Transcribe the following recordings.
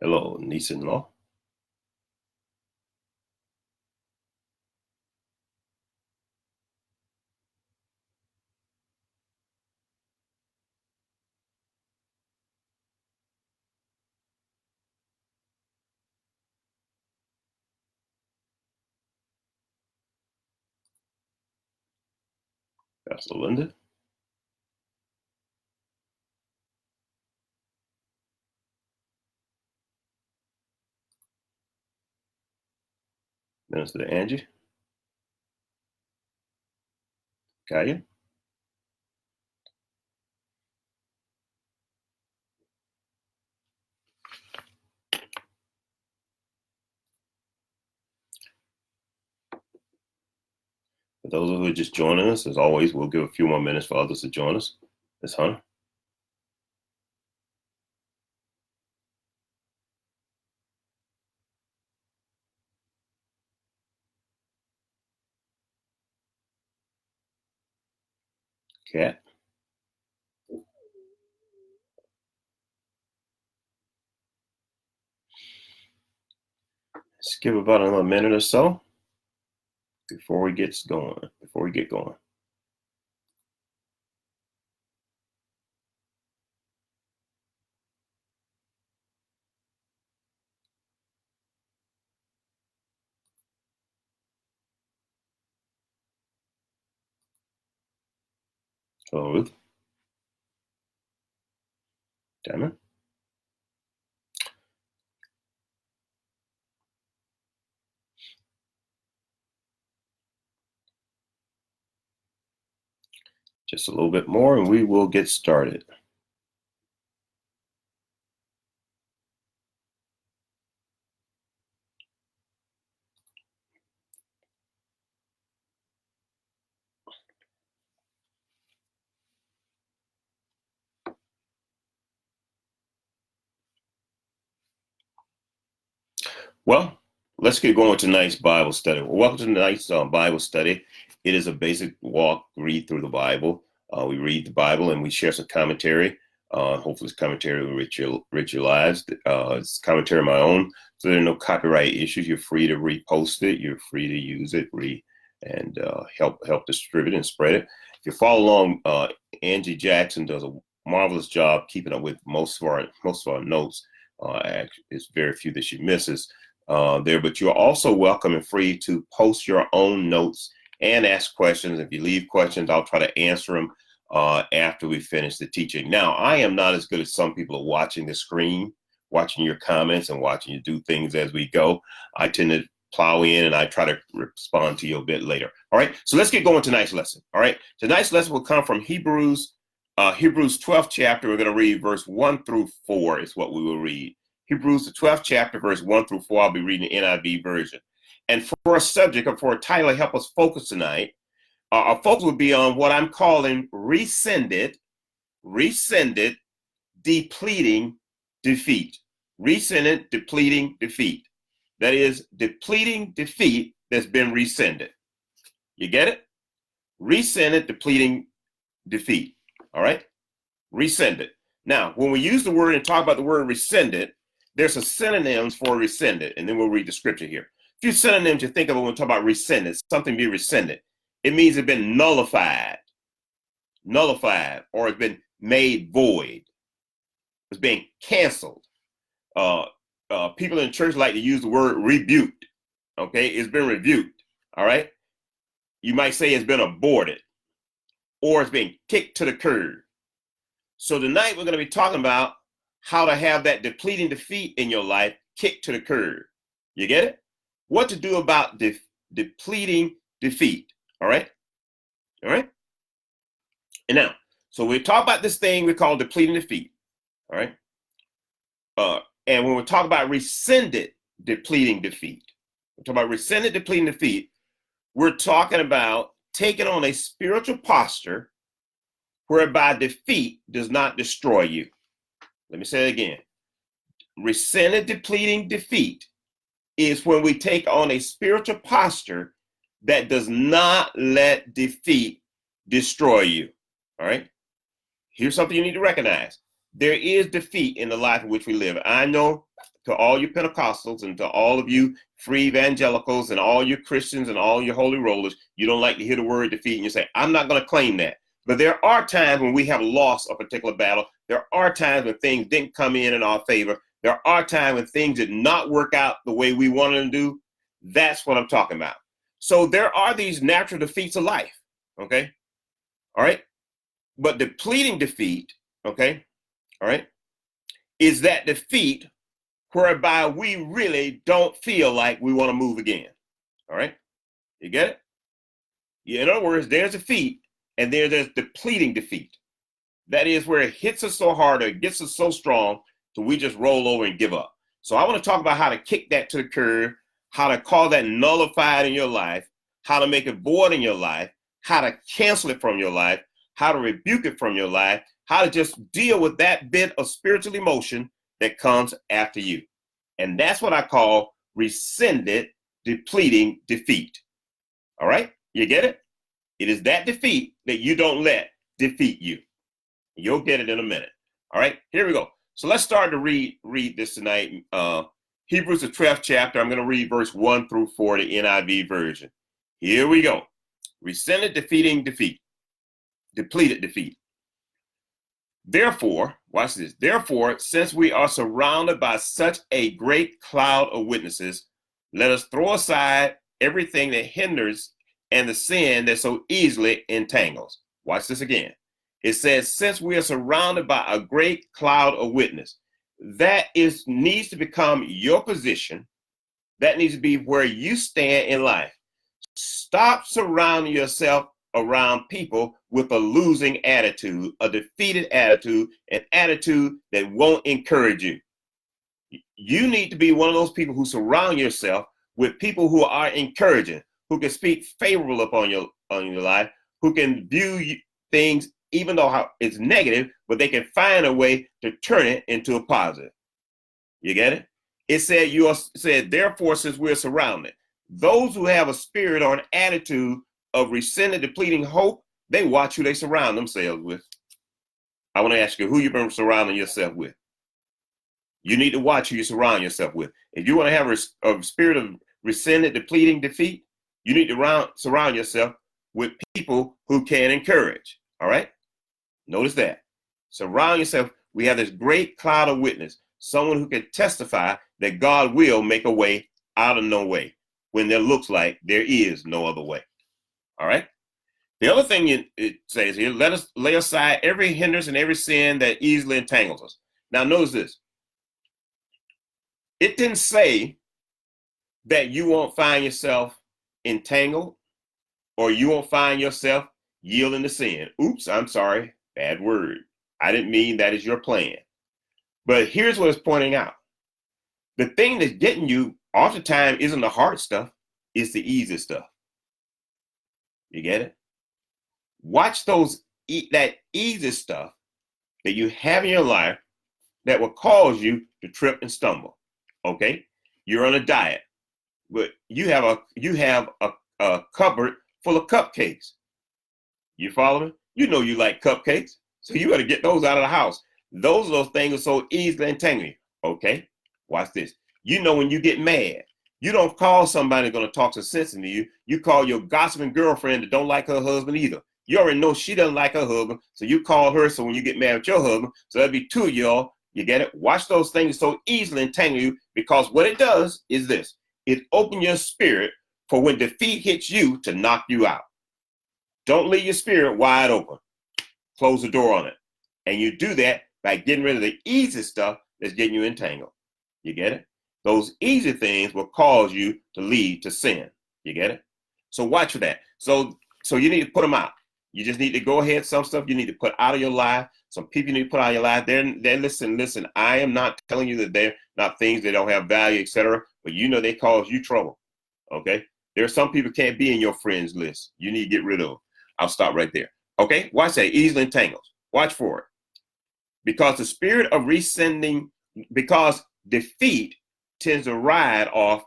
Hello, niece-in-law. Pastor Linda. Minister Angie. Kaya. For those who are just joining us, as always, we'll give a few more minutes for others to join us. Ms. Hunter. Kat. Let's give about another minute or so before we get going. Hello, Ruth. Damon. Just a little bit more and we will get started. Well, let's get going with tonight's Bible study. Well, welcome to tonight's Bible study. It is a basic read through the Bible. We read the Bible and we share some commentary. Hopefully this commentary will enrich your lives. It's commentary of my own, so there are no copyright issues. You're free to repost it. You're free to use it, and help distribute and spread it. If you follow along, Angie Jackson does a marvelous job keeping up with most of our notes. It's very few that she misses there, but you're also welcome and free to post your own notes and ask questions. If you leave questions, I'll try to answer them after we finish the teaching. Now, I am not as good as some people are watching the screen, watching your comments and watching you do things as we go. I tend to plow in and I try to respond to you a bit later. All right, so let's get going with tonight's lesson. All right, tonight's lesson will come from Hebrews 12th chapter. We're going to read verse 1 through 4 is what we will read. Hebrews, the 12th chapter, verse 1 through 4. I'll be reading the NIV version. And for a subject or for a title to help us focus tonight, our focus will be on what I'm calling rescinded, depleting, defeat. Rescinded, depleting, defeat. That is, depleting defeat that's been rescinded. You get it? Rescinded, depleting, defeat. All right? Rescinded. Now, when we use the word and talk about the word rescinded, there's some synonyms for rescinded, and then we'll read the scripture here. A few synonyms you think of when we talk about rescinded, something be rescinded. It means it's been nullified, or it's been made void. It's being canceled. People in church like to use the word rebuked. Okay, it's been rebuked. All right. You might say it's been aborted, or it's been kicked to the curb. So tonight we're going to be talking about how to have that depleting defeat in your life kicked to the curb. You get it? What to do about depleting defeat. All right? All right? And now, so we talk about this thing we call depleting defeat. All right? And when we talk about rescinded depleting defeat, we're talking about taking on a spiritual posture whereby defeat does not destroy you. Let me say it again. Rescinded depleting defeat is when we take on a spiritual posture that does not let defeat destroy you. All right? Here's something you need to recognize. there is defeat in the life in which we live. I know to all you Pentecostals and to all of you free evangelicals and all you Christians and all your holy rollers, you don't like to hear the word defeat, and you say, I'm not going to claim that. But there are times when we have lost a particular battle. There are times when things didn't come in our favor. There are times when things did not work out the way we wanted them to do. That's what I'm talking about. So there are these natural defeats of life, okay? All right? But depleting defeat, okay, all right, is that defeat whereby we really don't feel like we want to move again, all right? You get it? Yeah, in other words, there's defeat, and there's depleting defeat. That is where it hits us so hard, or it gets us so strong, so we just roll over and give up. So I want to talk about how to kick that to the curb, how to call that nullified in your life, how to make it void in your life, how to cancel it from your life, how to rebuke it from your life, how to just deal with that bit of spiritual emotion that comes after you. And that's what I call rescinded, depleting defeat. All right? You get it? It is that defeat that you don't let defeat you. You'll get it in a minute. All right? Here we go. So let's start to read this tonight. Hebrews, the 12th chapter. I'm going to read verse 1 through 4, the NIV version. Here we go. Rescinded, defeating defeat. Depleted defeat. Therefore, watch this. Therefore, since we are surrounded by such a great cloud of witnesses, let us throw aside everything that hinders and the sin that so easily entangles. Watch this again. It says, since we are surrounded by a great cloud of witness, that needs to become your position. That needs to be where you stand in life. Stop surrounding yourself around people with a losing attitude, a defeated attitude, an attitude that won't encourage you. You need to be one of those people who surround yourself with people who are encouraging, who can speak favorable upon your life, who can view things even though it's negative, but they can find a way to turn it into a positive. You get it? It said, therefore, since we're surrounded, those who have a spirit or an attitude of rescinded, depleting hope, they watch who they surround themselves with. I want to ask you, who you've been surrounding yourself with? You need to watch who you surround yourself with. If you want to have a spirit of rescinded, depleting defeat, you need to surround yourself with people who can encourage. All right? Notice that. Surround yourself. We have this great cloud of witness, someone who can testify that God will make a way out of no way when there looks like there is no other way. All right? The other thing it says here, let us lay aside every hindrance and every sin that easily entangles us. Now, notice this. It didn't say that you won't find yourself entangled or you won't find yourself yielding to sin. Oops, I'm sorry. Bad word. I didn't mean that is your plan. But here's what it's pointing out. The thing that's getting you oftentimes isn't the hard stuff, it's the easy stuff. You get it? Watch that easy stuff that you have in your life that will cause you to trip and stumble. Okay? You're on a diet, but you have a cupboard full of cupcakes. You follow me? You know you like cupcakes, so you got to get those out of the house. Those things are so easily entangling. Okay? Watch this. You know when you get mad, you don't call somebody going to talk some sense into you. You call your gossiping girlfriend that don't like her husband either. You already know she doesn't like her husband, so you call her so when you get mad with your husband, so that'd be two of y'all. You get it? Watch those things so easily entangle you, because what it does is this. It opens your spirit for when defeat hits you to knock you out. Don't leave your spirit wide open. Close the door on it. And you do that by getting rid of the easy stuff that's getting you entangled. You get it? Those easy things will cause you to lead to sin. You get it? So watch for that. So you need to put them out. You just need to go ahead. Some stuff you need to put out of your life. Some people you need to put out of your life. They're listen. I am not telling you that they're not things that don't have value, etc. But you know they cause you trouble. Okay? There are some people can't be in your friends list. You need to get rid of them. I'll stop right there. Okay? Watch that. Easily entangles. Watch for it. Because the spirit of rescinding, because defeat tends to ride off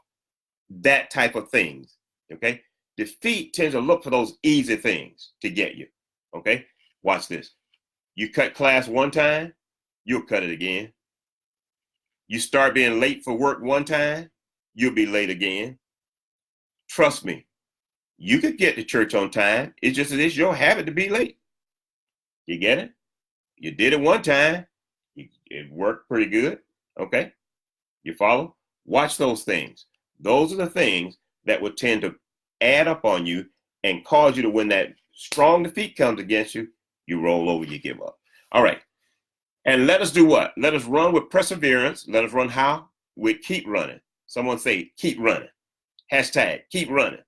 that type of things. Okay? Defeat tends to look for those easy things to get you. Okay? Watch this. You cut class one time, you'll cut it again. You start being late for work one time, you'll be late again. Trust me, you could get to church on time. It's just that it's your habit to be late. You get it? You did it one time. It worked pretty good. Okay? You follow? Watch those things. Those are the things that would tend to add up on you and cause you to, when that strong defeat comes against you, you roll over, you give up. All right. And let us do what? Let us run with perseverance. Let us run how? We keep running. Someone say, keep running. Hashtag, keep running.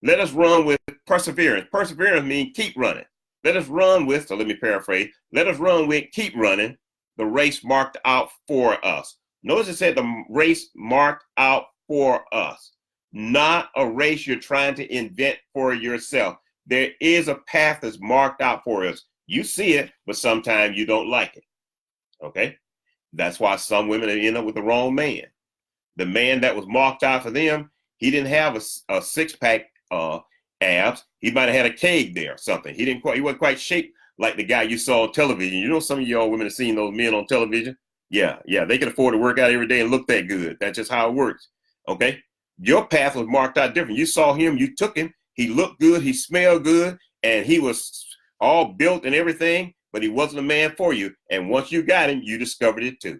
Let us run with perseverance. Perseverance means keep running. Let us run with, so let me paraphrase, let us run with, keep running, the race marked out for us. Notice it said the race marked out for us, not a race you're trying to invent for yourself. There is a path that's marked out for us. You see it, but sometimes you don't like it. Okay? That's why some women end up with the wrong man. The man that was marked out for them, he didn't have a six-pack abs. He might have had a keg there or something. He wasn't quite shaped like the guy you saw on television. You know, some of y'all women have seen those men on television. Yeah, they can afford to work out every day and look that good. That's just how it works. Okay? Your path was marked out different. You saw him, you took him, he looked good, he smelled good, and he was all built and everything, but he wasn't a man for you. And once you got him, you discovered it too.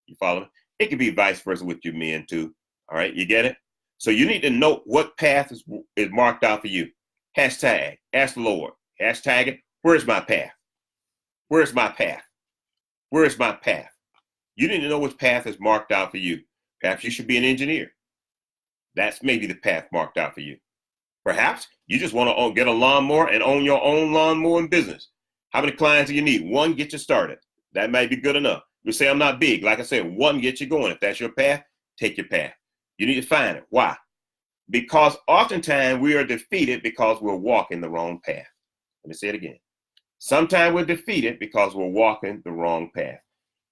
You follow me? It could be vice versa with your men too. All right, you get it? So you need to know what path is marked out for you. Hashtag, ask the Lord. Hashtag it, where's my path? Where's my path? Where's my path? You need to know which path is marked out for you. Perhaps you should be an engineer. That's maybe the path marked out for you. Perhaps you just want to get a lawnmower and own your own lawnmower business. How many clients do you need? One, get you started. That might be good enough. You say, I'm not big. Like I said, one, get you going. If that's your path, take your path. You need to find it. Why? Because oftentimes we are defeated because we're walking the wrong path. Let me say it again. Sometimes we're defeated because we're walking the wrong path.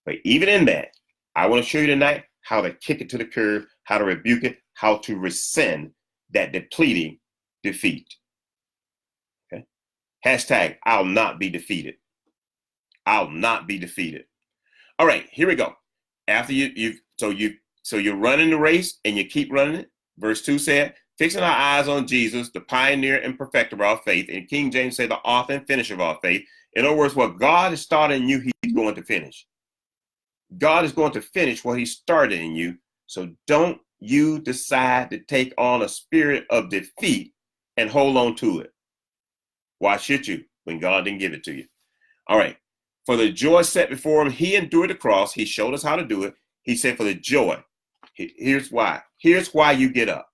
But even in that, I want to show you tonight how to kick it to the curb, how to rebuke it, how to rescind that depleting defeat. Okay? Hashtag, I'll not be defeated. I'll not be defeated. All right, here we go. After so you're running the race and you keep running it. Verse 2 said, fixing our eyes on Jesus, the pioneer and perfecter of our faith. And King James said, the author and finisher of our faith. In other words, what God has started in you, he's going to finish. God is going to finish what he started in you. So don't you decide to take on a spirit of defeat and hold on to it. Why should you when God didn't give it to you? All right. For the joy set before him, he endured the cross. He showed us how to do it. He said for the joy. Here's why. Here's why you get up.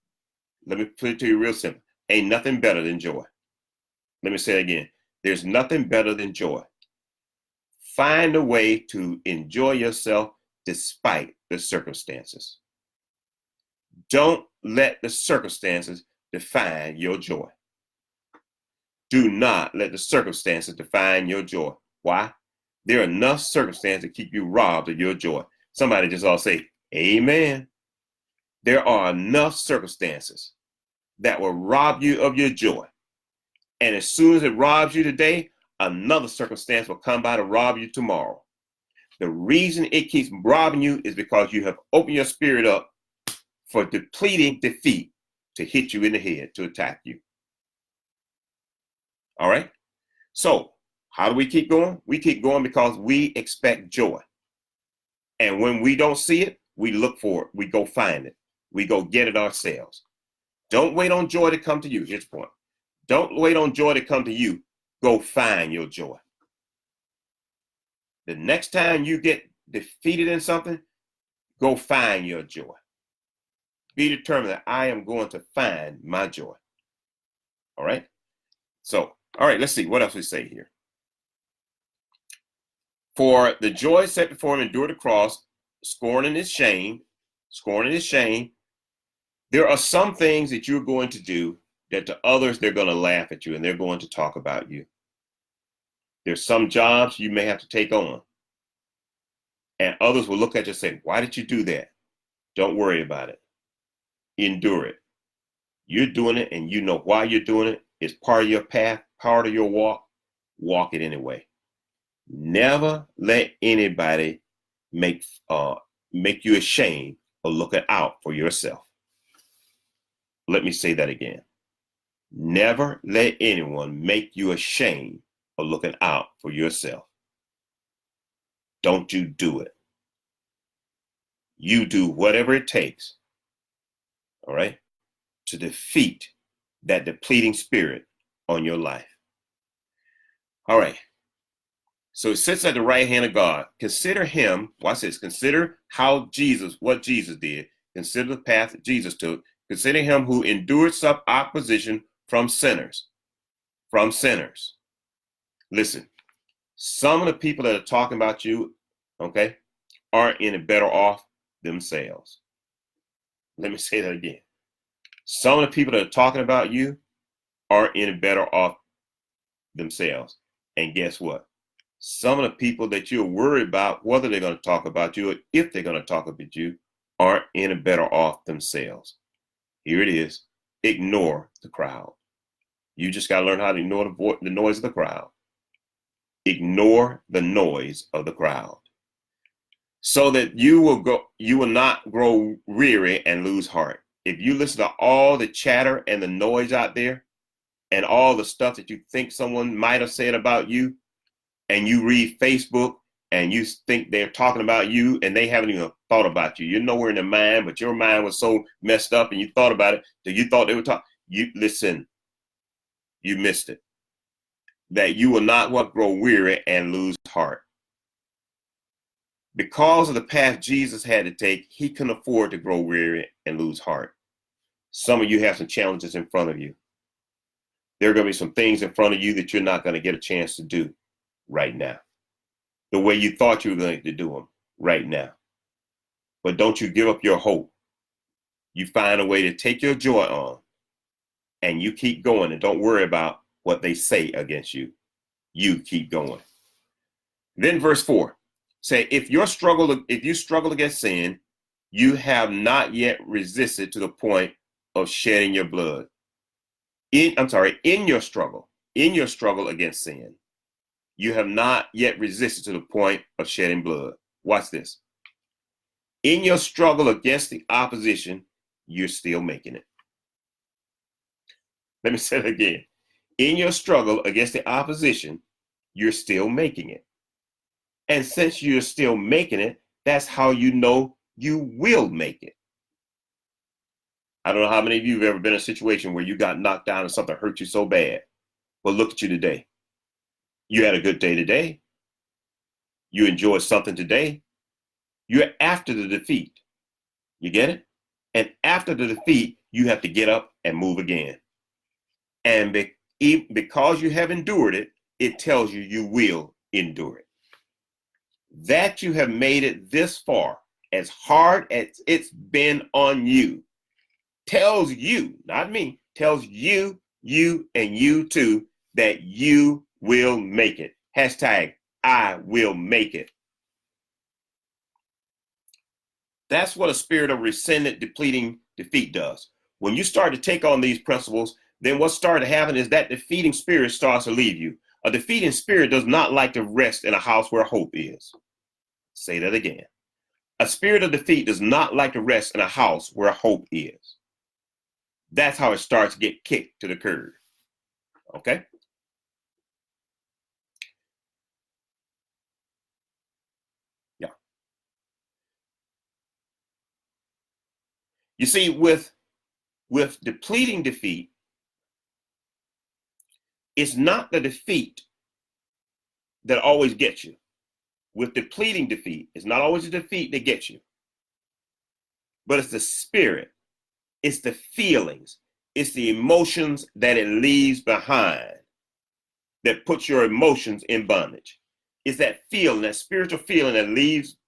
Let me put it to you real simple. Ain't nothing better than joy. Let me say it again. There's nothing better than joy. Find a way to enjoy yourself despite the circumstances. Don't let the circumstances define your joy. Do not let the circumstances define your joy. Why? There are enough circumstances to keep you robbed of your joy. Somebody just all say, amen. There are enough circumstances that will rob you of your joy. And as soon as it robs you today, another circumstance will come by to rob you tomorrow. The reason it keeps robbing you is because you have opened your spirit up for depleting defeat to hit you in the head, to attack you. All right? So how do we keep going? We keep going because we expect joy. And when we don't see it, we look for it. We go find it. We go get it ourselves. Don't wait on joy to come to you. Here's the point. Don't wait on joy to come to you. Go find your joy. The next time you get defeated in something, go find your joy. Be determined that I am going to find my joy. All right? So, all right, let's see what else we say here. For the joy set before him endured the cross, scorning its shame. There are some things that you're going to do that to others, they're going to laugh at you and they're going to talk about you. There's some jobs you may have to take on. And others will look at you and say, why did you do that? Don't worry about it. Endure it. You're doing it and you know why you're doing it. It's part of your path, part of your walk. Walk it anyway. Never let anybody make you ashamed of looking out for yourself. Let me say that again. Never let anyone make you ashamed of looking out for yourself. Don't you do it. You do whatever it takes, all right, to defeat that depleting spirit on your life. All right. So it sits at the right hand of God. Consider him, watch this, consider what Jesus did. Consider the path that Jesus took. Consider him who endured some opposition from sinners. From sinners. Listen, some of the people that are talking about you, okay, aren't any better off themselves. Let me say that again. Some of the people that are talking about you aren't any better off themselves. And guess what? Some of the people that you're worried about, whether they're going to talk about you or if they're going to talk about you, aren't any better off themselves. Here it is. Ignore the crowd. You just got to learn how to ignore the noise of the crowd. Ignore the noise of the crowd, so that you will not grow weary and lose heart. If you listen to all the chatter and the noise out there and all the stuff that you think someone might have said about you, and you read Facebook and you think they're talking about you and they haven't even thought about you. You're nowhere in their mind, but your mind was so messed up and you thought about it that you thought they were talking. Listen, you missed it. That you will not grow weary and lose heart. Because of the path Jesus had to take, he couldn't afford to grow weary and lose heart. Some of you have some challenges in front of you. There are going to be some things in front of you that you're not going to get a chance to do right now, the way you thought you were going to do them right now. But don't you give up your hope. You find a way to take your joy on and you keep going, and don't worry about what they say against you. You keep going. Then verse 4 say, if you struggle against sin, you have not yet resisted to the point of shedding your blood. In your struggle against sin, you have not yet resisted to the point of shedding blood. Watch this. In your struggle against the opposition, you're still making it. Let me say it again. In your struggle against the opposition, you're still making it. And since you're still making it, that's how you know you will make it. I don't know how many of you have ever been in a situation where you got knocked down and something hurt you so bad. But look at you today. You had a good day today. You enjoyed something today. You're after the defeat. You get it? And after the defeat, you have to get up and move again. And because you have endured it, it tells you you will endure it. That you have made it this far, as hard as it's been on you, tells you, not me, tells you and you too, that you will make it. Hashtag, I will make it. That's what a spirit of rescinded, depleting defeat does. When you start to take on these principles, then what started to happen is that defeating spirit starts to leave you. A defeating spirit does not like to rest in a house where hope is. Say that again. A spirit of defeat does not like to rest in a house where hope is. That's how it starts to get kicked to the curb. Okay? Yeah. You see, with depleting defeat, it's not the defeat that always gets you. With depleting defeat, it's not always the defeat that gets you, but it's the spirit, it's the feelings, it's the emotions that it leaves behind that puts your emotions in bondage. It's that feeling, that spiritual feeling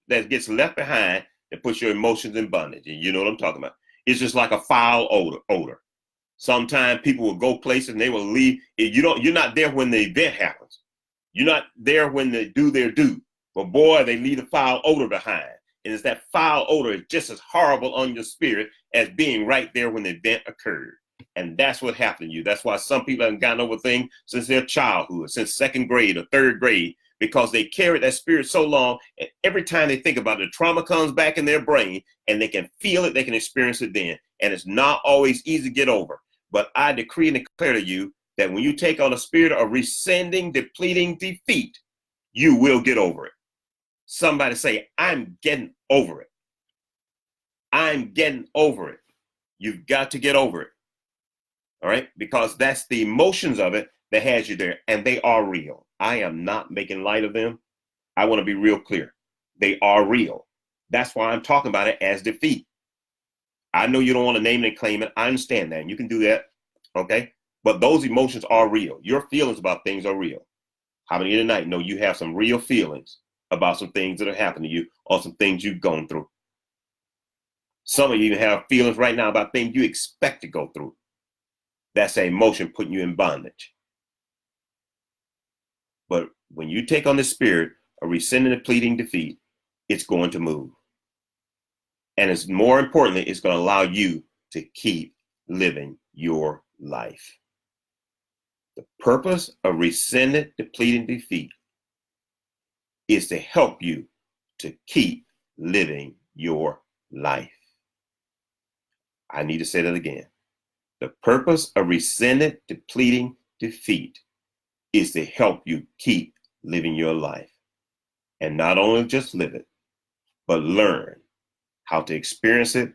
that gets left behind that puts your emotions in bondage. And you know what I'm talking about. It's just like a foul odor. Sometimes people will go places and they will leave. You're not there when the event happens. You're not there when they do their due. But boy, they leave a foul odor behind. And it's that foul odor is just as horrible on your spirit as being right there when the event occurred. And that's what happened to you. That's why some people haven't gotten over things since their childhood, since second grade or third grade, because they carry that spirit so long. And every time they think about it, the trauma comes back in their brain and they can feel it, they can experience it then. And it's not always easy to get over. But I decree and declare to you that when you take on a spirit of rescinding, depleting, defeat, you will get over it. Somebody say, I'm getting over it. I'm getting over it. You've got to get over it. All right? Because that's the emotions of it that has you there. And they are real. I am not making light of them. I want to be real clear. They are real. That's why I'm talking about it as defeat. I know you don't want to name it and claim it. I understand that. And you can do that. Okay? But those emotions are real. Your feelings about things are real. How many tonight know you have some real feelings about some things that have happened to you or some things you've gone through? Some of you even have feelings right now about things you expect to go through. That's an emotion putting you in bondage. But when you take on the spirit of rescinding, depleting, defeat, it's going to move. And it's more importantly, it's going to allow you to keep living your life. The purpose of rescinded, depleting, defeat is to help you to keep living your life. I need to say that again. The purpose of rescinded, depleting, defeat is to help you keep living your life. And not only just live it, but learn how to experience it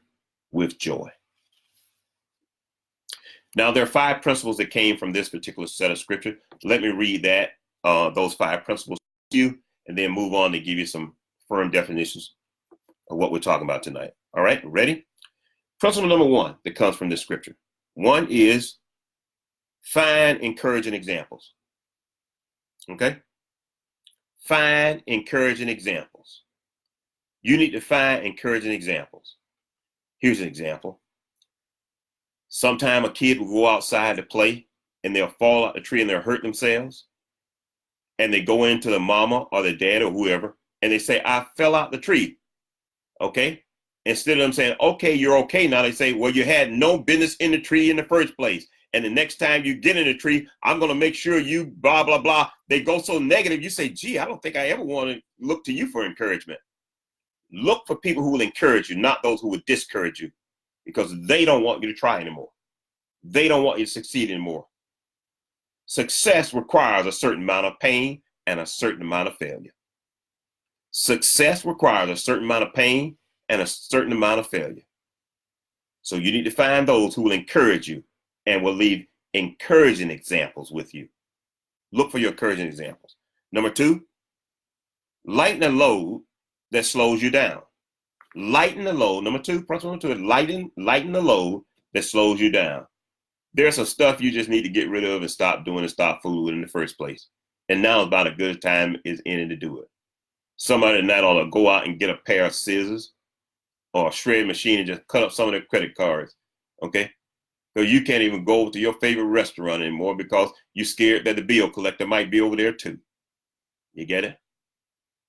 with joy. Now, there are 5 principles that came from this particular set of scripture. Let me read that, those 5 principles to you, and then move on to give you some firm definitions of what we're talking about tonight. All right, ready? Principle number 1 that comes from this scripture. 1 is find encouraging examples. Okay? Find encouraging examples. You need to find encouraging examples. Here's an example. Sometime a kid will go outside to play and they'll fall out the tree and they'll hurt themselves. And they go into the mama or the dad or whoever and they say, I fell out the tree. Okay? Instead of them saying, okay, you're okay now, they say, well, you had no business in the tree in the first place. And the next time you get in the tree, I'm going to make sure you blah, blah, blah. They go so negative. You say, gee, I don't think I ever want to look to you for encouragement. Look for people who will encourage you, not those who will discourage you, because they don't want you to try anymore. They don't want you to succeed anymore. Success requires a certain amount of pain and a certain amount of failure. Success requires a certain amount of pain and a certain amount of failure. So you need to find those who will encourage you and will leave encouraging examples with you. Look for your encouraging examples. Number 2, lighten the load that slows you down. Lighten the load. Number 2, principle number 2 is lighten the load that slows you down. There's some stuff you just need to get rid of and stop doing and stop fooling in the first place. And now about a good time is in it to do it. Somebody tonight ought to go out and get a pair of scissors or a shred machine and just cut up some of their credit cards. Okay? Because you can't even go to your favorite restaurant anymore because you're scared that the bill collector might be over there too. You get it?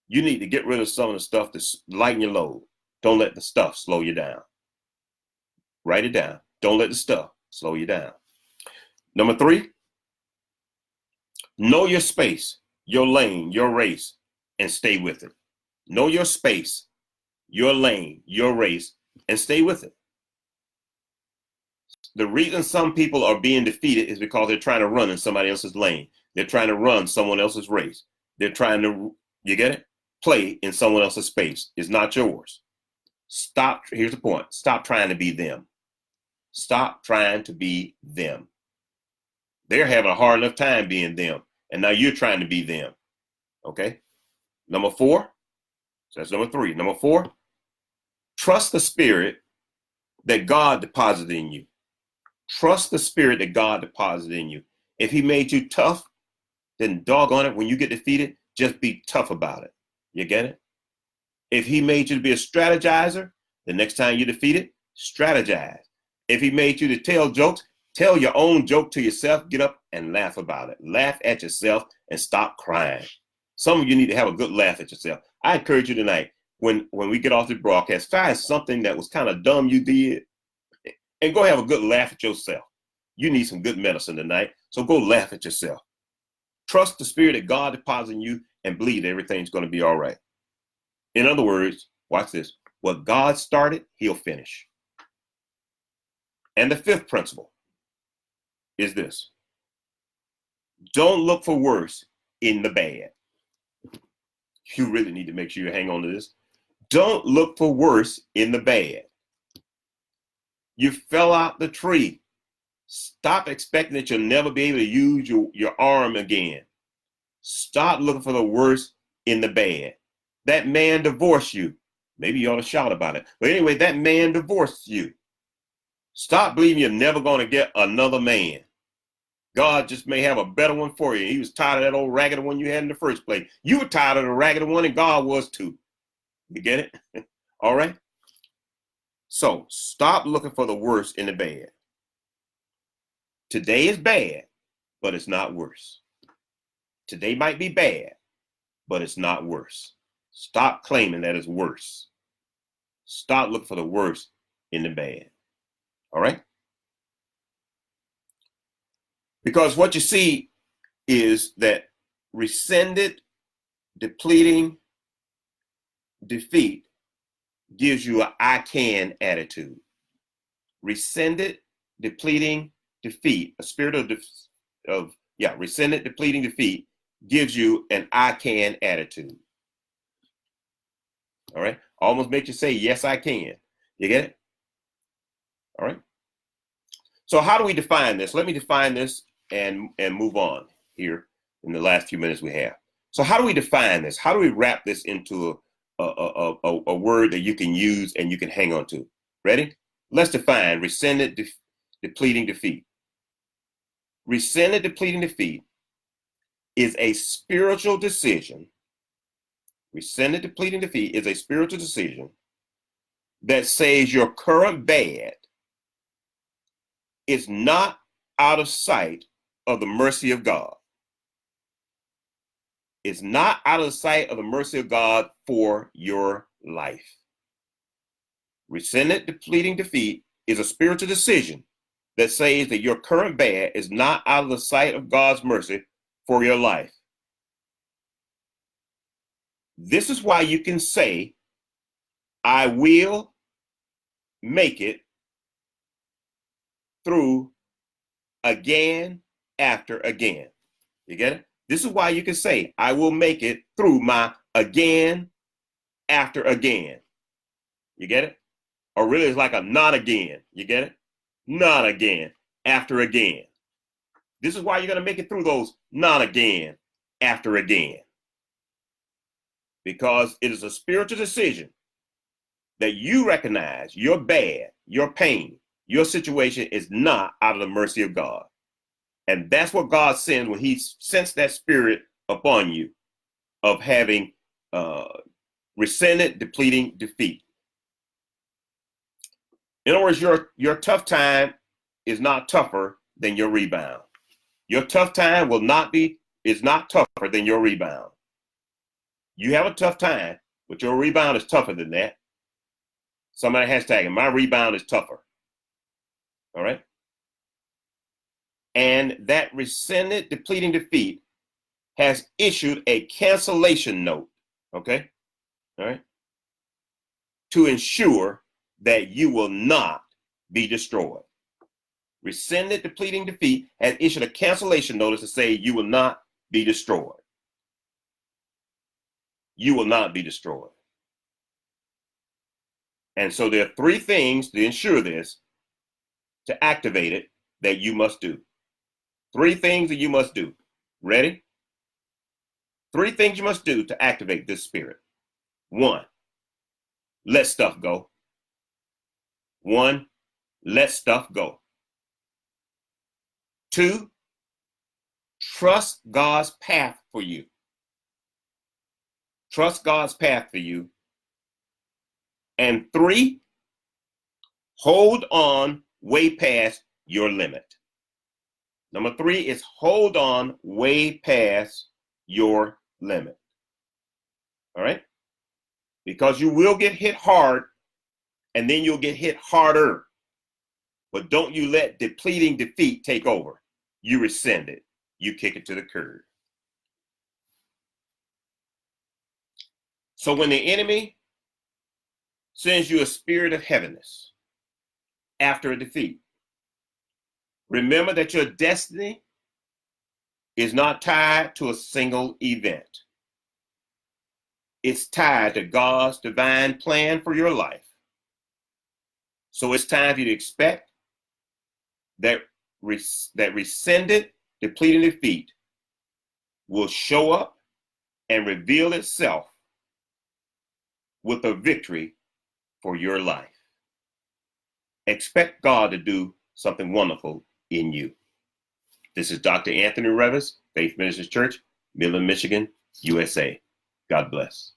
You need to get rid of some of the stuff to lighten your load. Don't let the stuff slow you down. Write it down. Don't let the stuff slow you down. Number 3, know your space, your lane, your race, and stay with it. Know your space, your lane, your race, and stay with it. The reason some people are being defeated is because they're trying to run in somebody else's lane. They're trying to run someone else's race. They're trying to, you get it? Play in someone else's space. It's not yours. Stop. Here's the point. Stop trying to be them. Stop trying to be them. They're having a hard enough time being them. And now you're trying to be them. Okay? Number 4. So that's number 3. Number 4. Trust the spirit that God deposited in you. Trust the spirit that God deposited in you. If he made you tough, then doggone it, when you get defeated, just be tough about it. You get it? If he made you to be a strategizer, the next time you're defeated, strategize. If he made you to tell jokes, tell your own joke to yourself, get up and laugh about it. Laugh at yourself and stop crying. Some of you need to have a good laugh at yourself. I encourage you tonight, when we get off the broadcast, find something that was kind of dumb you did and go have a good laugh at yourself. You need some good medicine tonight, so go laugh at yourself. Trust the spirit that God deposits in you and believe everything's going to be all right. In other words, watch this. What God started, he'll finish. And the fifth principle is this. Don't look for worse in the bad. You really need to make sure you hang on to this. Don't look for worse in the bad. You fell out the tree. Stop expecting that you'll never be able to use your arm again. Stop looking for the worst in the bad. That man divorced you. Maybe you ought to shout about it. But anyway, that man divorced you. Stop believing you're never going to get another man. God just may have a better one for you. He was tired of that old ragged one you had in the first place. You were tired of the ragged one, and God was too. You get it? All right? So stop looking for the worst in the bad. Today is bad, but it's not worse. Today might be bad, but it's not worse. Stop claiming that it's worse. Stop looking for the worst in the bad. All right? Because what you see is that rescinded, depleting, defeat gives you an I can attitude. Rescinded, depleting, defeat, a spirit of rescinded, depleting, defeat gives you an I can attitude. All right? Almost makes you say, yes, I can. You get it? All right? So how do we define this? Let me define this and move on here in the last few minutes we have. So how do we define this? How do we wrap this into a word that you can use and you can hang on to? Ready? Let's define rescinded, depleting, defeat. Rescinded, depleting, defeat is a spiritual decision. Rescinded, depleting, defeat is a spiritual decision that says your current bad is not out of sight of the mercy of God. It's not out of the sight of the mercy of God for your life. Rescinded, depleting, defeat is a spiritual decision that says that your current bad is not out of the sight of God's mercy for your life. This is why you can say, I will make it through again after again. You get it? This is why you can say, I will make it through my again after again. You get it? Or really it's like a not again. You get it? Not again after again. This is why you're going to make it through those not again after again. Because it is a spiritual decision that you recognize your bad, your pain, your situation is not out of the mercy of God. And that's what God sends when he sends that spirit upon you of having rescinded, depleting, defeat. In other words, your tough time is not tougher than your rebound. Your tough time is not tougher than your rebound. You have a tough time, but your rebound is tougher than that. Somebody hashtag, my rebound is tougher. All right? And that rescinded, depleting, defeat has issued a cancellation note, okay? All right? To ensure that you will not be destroyed. Rescinded, depleting, defeat has issued a cancellation notice to say you will not be destroyed. You will not be destroyed. And so there are three things to ensure this, to activate it, that you must do. Three things that you must do. Ready? Three things you must do to activate this spirit. One, let stuff go. One, let stuff go. Two, trust God's path for you. Trust God's path for you. And three, hold on way past your limit. Number three is hold on way past your limit. All right? Because you will get hit hard and then you'll get hit harder. But don't you let depleting defeat take over. You rescind it. You kick it to the curb. So when the enemy sends you a spirit of heaviness after a defeat, remember that your destiny is not tied to a single event. It's tied to God's divine plan for your life. So it's time for you to expect that rescinded, depleting defeat will show up and reveal itself with a victory for your life. Expect God to do something wonderful in you. This is Dr. Anthony Revis, Faith Ministries Church, Midland, Michigan, USA. God bless.